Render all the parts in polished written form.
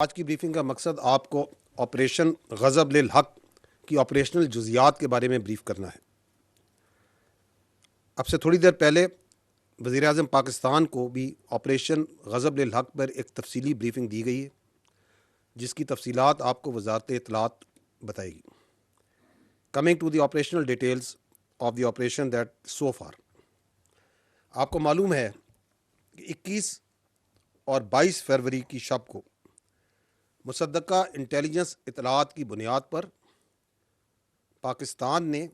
آج کی بریفنگ کا مقصد آپ کو آپریشن غضب للحق کی آپریشنل جزیات کے بارے میں بریف کرنا ہے۔ اب سے تھوڑی دیر پہلے وزیر اعظم پاکستان کو بھی آپریشن غضب للحق پر ایک تفصیلی بریفنگ دی گئی ہے، جس کی تفصیلات آپ کو وزارت اطلاعات بتائے گی۔ Coming to the operational details of the operation that so far, آپ کو معلوم ہے کہ 21 اور 22 فروری کی شب کو مصدقہ انٹیلیجنس اطلاعات کی بنیاد پر پاکستان نے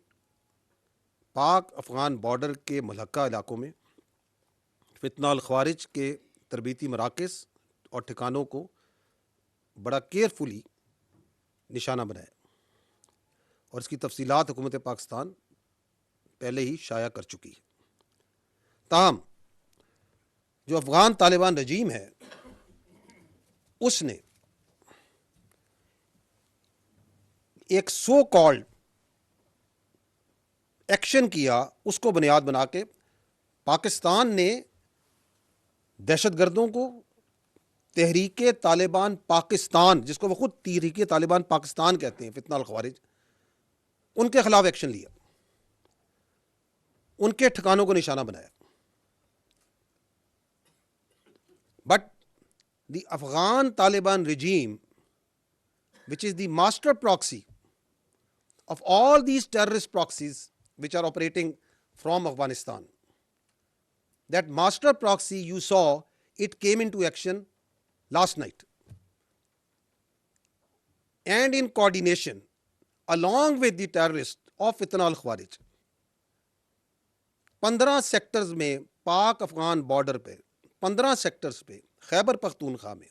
پاک افغان بارڈر کے ملحقہ علاقوں میں فتنہ الخوارج کے تربیتی مراکز اور ٹھکانوں کو بڑا کیئرفلی نشانہ بنایا، اور اس کی تفصیلات حکومت پاکستان پہلے ہی شائع کر چکی ہے۔ تاہم جو افغان طالبان رجیم ہے، اس نے ایک سو کالڈ ایکشن کیا، اس کو بنیاد بنا کے پاکستان نے دہشت گردوں کو تحریک طالبان پاکستان، جس کو وہ خود تحریک طالبان پاکستان کہتے ہیں، فتنہ الخوارج، ان کے خلاف ایکشن لیا، ان کے ٹھکانوں کو نشانہ بنایا۔ But the Afghan Taliban regime, which is the master proxy of all these terrorist proxies which are operating from Afghanistan, that master proxy you saw, it came into action last night, and in coordination along with the terrorists of Fitna al-Khawarij 15 sectors میں Pak Afghan border پہ 15 sectors پہ خیبر پختونخوا میں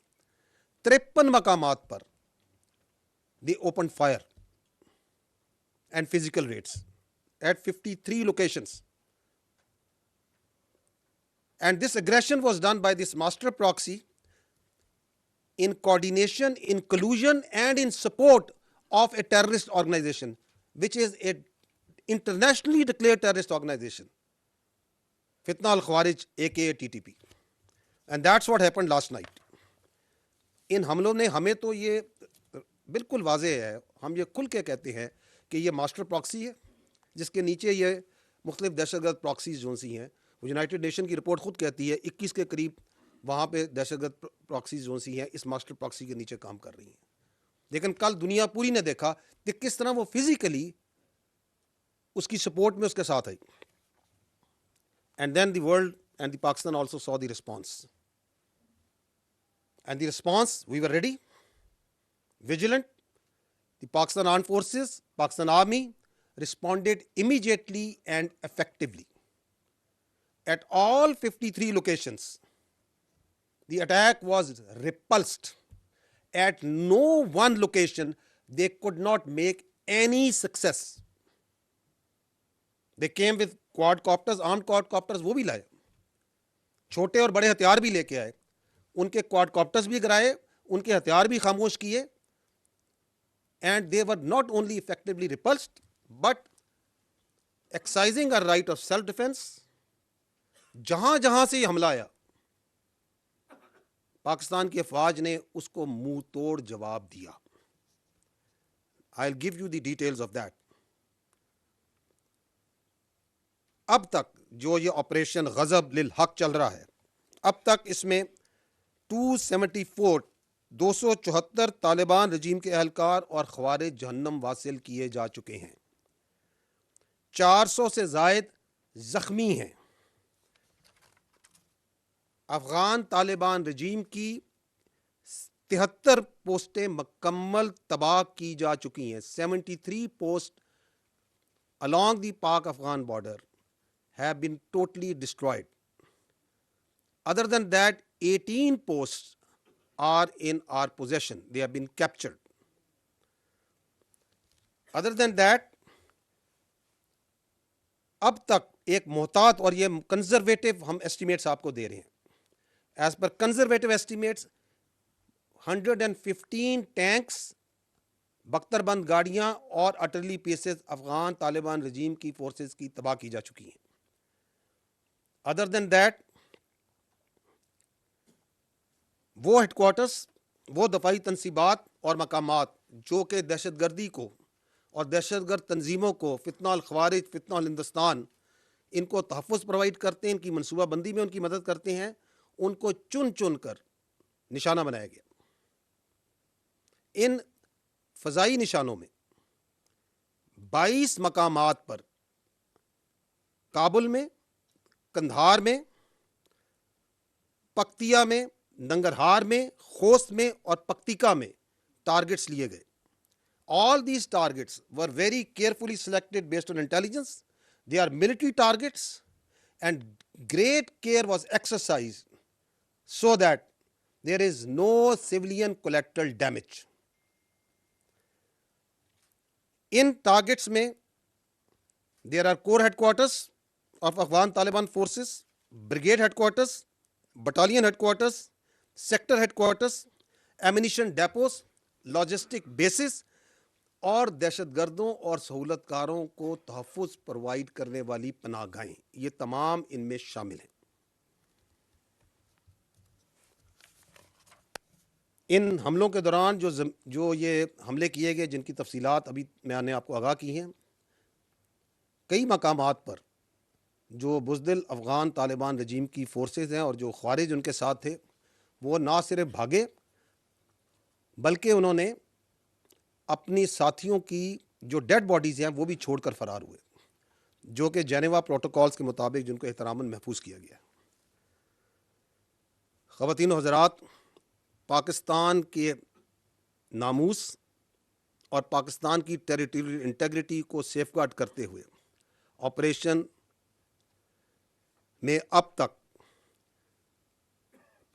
53 مقامات پر they opened fire and physical raids at 53 locations, and this aggression was done by this master proxy in coordination, in collusion and in support of a terrorist organization which is a internationally declared terrorist organization, Fitna al-Khawarij aka TTP, and that's what happened last night. ان حملوں نے ہمیں تو یہ بالکل واضح ہے، ہم یہ کھل کے کہتے ہیں کہ یہ ماسٹر پراکسی ہے، جس کے نیچے یہ مختلف دہشت گرد پراکسیز جو سی ہیں، وہ یونائٹڈ نیشن کی رپورٹ خود کہتی ہے 21 کے قریب وہاں پہ دہشت گرد پراکسیز جو سی ہیں اس ماسٹر پراکسی کے نیچے کام کر رہی ہیں۔ لیکن کل دنیا پوری نے دیکھا کہ کس طرح وہ فزیکلی اس کی سپورٹ میں اس کے ساتھ آئی، and then the world and the Pakistan also saw the response. And the response, we were ready, vigilant. The Pakistan Armed Forces, Pakistan Army responded immediately and effectively. At all 53 locations, the attack was repulsed. At no one location, they could not make any success. They came with quadcopters, armed quadcopters, وہ بھی لائے، چھوٹے اور بڑے ہتھیار بھی لے کے آئے، ان کے کوڈ کاپٹرز بھی گرائے، ان کے ہتھیار بھی خاموش کیے، and they were not only effectively repulsed but exercising our right of self defence. جہاں جہاں سے یہ حملہ آیا، پاکستان کی افواج نے اس کو منہ توڑ جواب دیا۔ I will give you the details of that. اب تک جو یہ آپریشن غضب للحق چل رہا ہے، اب تک اس میں 274 طالبان رجیم کے اہلکار اور خوارج جہنم واصل کیے جا چکے ہیں، 400 سے زائد زخمی ہیں۔ افغان طالبان رجیم کی 73 پوسٹیں مکمل تباہ کی جا چکی ہیں۔ 73 post along the Pak Afghan border have been totally destroyed. Other than that, 18 posts are in our possession. They have been captured. Other than that, اب تک ایک محتاط، اور یہ کنزرویٹو ہم ایسٹیمیٹس آپ کو دے رہے ہیں، as per conservative estimates 115 tanks, بختر بند گاڑیاں اور artillery pieces Afghan Taliban regime کی فورسز کی تباہ کی جا چکی ہیں۔ ادر دین دیٹ، وہ ہیڈ کوارٹرز وہ دفاعی تنصیبات اور مقامات جو کہ دہشت گردی کو اور دہشت گرد تنظیموں کو فتنہ الخوارج، فتنہ الہندوستان، ان کو تحفظ پرووائڈ کرتے ہیں، ان کی منصوبہ بندی میں ان کی مدد کرتے ہیں، ان کو چن چن کر نشانہ بنایا گیا۔ ان فضائی نشانوں میں 22 مقامات پر کابل میں، کندھار میں، پکتیا میں، ننگرہار میں، خوست میں اور پکتیکا میں ٹارگٹس لیے گئے۔ All these targets were very carefully selected based on intelligence. They are military targets, and great care was exercised so that there is no civilian collateral damage. In targets میں there are core headquarters of Afghan Taliban forces, brigade headquarters, battalion headquarters, sector headquarters, ammunition depots, logistic bases اور دہشت گردوں اور سہولت کاروں کو تحفظ provide کرنے والی پناہ گاہیں، یہ تمام ان میں شامل ہیں۔ ان حملوں کے دوران جو یہ حملے کیے گئے، جن کی تفصیلات ابھی میں نے آپ کو آگاہ کی ہیں، کئی مقامات پر جو بزدل افغان طالبان رجیم کی فورسز ہیں اور جو خوارج ان کے ساتھ تھے، وہ نہ صرف بھاگے بلکہ انہوں نے اپنی ساتھیوں کی جو ڈیڈ باڈیز ہیں وہ بھی چھوڑ کر فرار ہوئے، جو کہ جنیوا پروٹوکولز کے مطابق جن کو احتراماً محفوظ کیا گیا۔ خواتین و حضرات، پاکستان کے ناموس اور پاکستان کی ٹیریٹریل انٹیگریٹی کو سیف گارڈ کرتے ہوئے آپریشن میں اب تک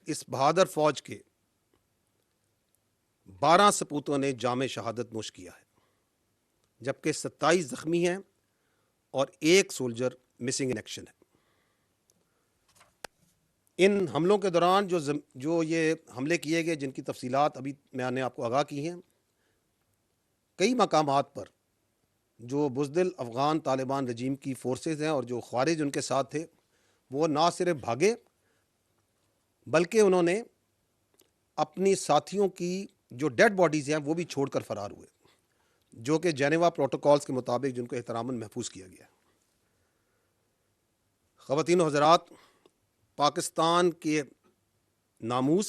اس بہادر فوج کے 12 سپوتوں نے جام شہادت نوش کیا ہے، جبکہ 27 زخمی ہیں اور 1 سولجر مسنگ ان ایکشن ہے۔ ان حملوں کے دوران جو یہ حملے کیے گئے، جن کی تفصیلات ابھی میں نے آپ کو آگاہ کی ہیں، کئی مقامات پر جو بزدل افغان طالبان رجیم کی فورسز ہیں اور جو خوارج ان کے ساتھ تھے، وہ نہ صرف بھاگے بلکہ انہوں نے اپنی ساتھیوں کی جو ڈیڈ باڈیز ہیں وہ بھی چھوڑ کر فرار ہوئے، جو کہ جنیوا پروٹوکولز کے مطابق جن کو احتراماً محفوظ کیا گیا۔ خواتین و حضرات، پاکستان کے ناموس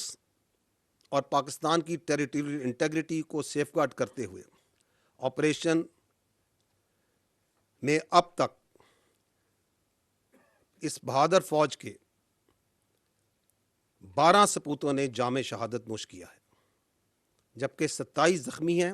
اور پاکستان کی ٹیریٹریل انٹیگریٹی کو سیف گارڈ کرتے ہوئے آپریشن میں اب تک اس بہادر فوج کے 12 سپوتوں نے جام شہادت نوش کیا ہے، جبکہ 27 زخمی ہیں